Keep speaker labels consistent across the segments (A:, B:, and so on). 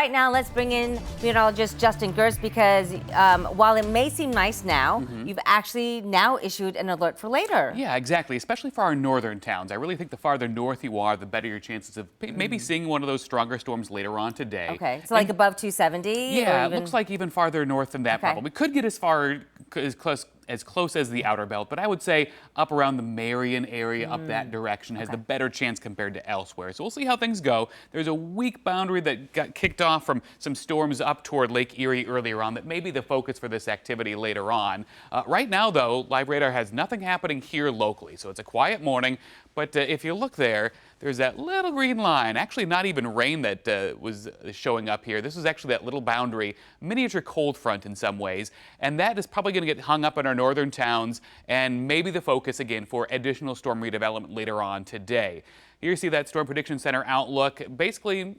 A: right now, let's bring in meteorologist Justin Gerst because while it may seem nice now, you've actually now issued an alert for later.
B: Yeah, exactly, especially for our northern towns. I really think the farther north you are, the better your chances of maybe seeing one of those stronger storms later on today.
A: Okay, so like above 270?
B: Yeah,
A: or
B: it looks like even farther north than that probably. Could get as far as close as the outer belt, but I would say up around the Marion area, up that direction, has the better chance compared to elsewhere. So we'll see how things go. There's a weak boundary that got kicked off from some storms up toward Lake Erie earlier on that may be the focus for this activity later on. Right now, though, Live Radar has nothing happening here locally, so it's a quiet morning. But if you look there, there's that little green line. Actually, not even rain that was showing up here. This is actually that little boundary, miniature cold front in some ways. And that is probably going to get hung up in our northern towns and maybe the focus again for additional storm redevelopment later on today. Here you see that Storm Prediction Center outlook, basically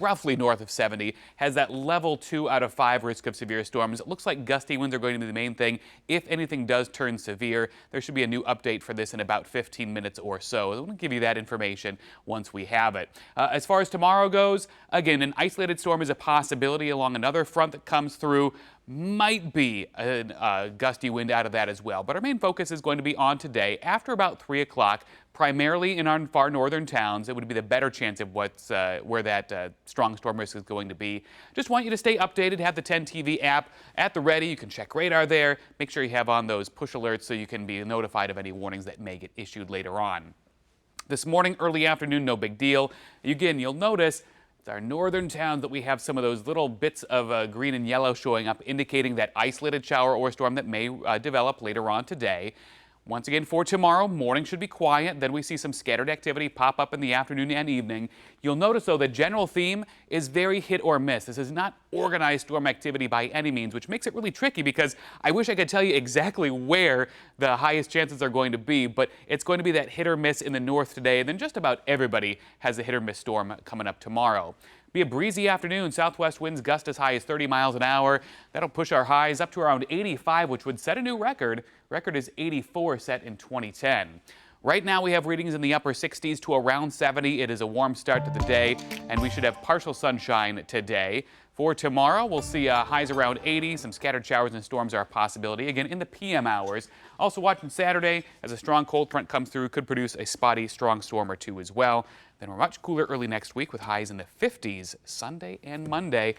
B: roughly north of 70, has that level 2 out of 5 risk of severe storms. It looks like gusty winds are going to be the main thing. If anything does turn severe, there should be a new update for this in about 15 minutes or so. We'll give you that information once we have it. As far as tomorrow goes, again, an isolated storm is a possibility along another front that comes through. Might be a gusty wind out of that as well. But our main focus is going to be on today after about 3 o'clock, primarily in our far northern towns. It would be the better chance of where that strong storm risk is going to be. Just want you to stay updated. Have the 10 TV app at the ready. You can check radar there. Make sure you have on those push alerts so you can be notified of any warnings that may get issued later on. This morning, early afternoon, no big deal. Again, you'll notice it's our northern towns that we have some of those little bits of green and yellow showing up, indicating that isolated shower or storm that may develop later on today. Once again, for tomorrow, morning should be quiet. Then we see some scattered activity pop up in the afternoon and evening. You'll notice, though, the general theme is very hit or miss. This is not organized storm activity by any means, which makes it really tricky because I wish I could tell you exactly where the highest chances are going to be, but it's going to be that hit or miss in the north today. And then just about everybody has a hit or miss storm coming up tomorrow. Be a breezy afternoon. Southwest winds gust as high as 30 miles an hour. That'll push our highs up to around 85, which would set a new record. Record is 84, set in 2010. Right now we have readings in the upper 60s to around 70. It is a warm start to the day, and we should have partial sunshine today. For tomorrow, we'll see highs around 80. Some scattered showers and storms are a possibility, again, in the PM hours. Also watching Saturday, as a strong cold front comes through, could produce a spotty strong storm or two as well. Then we're much cooler early next week with highs in the 50s Sunday and Monday.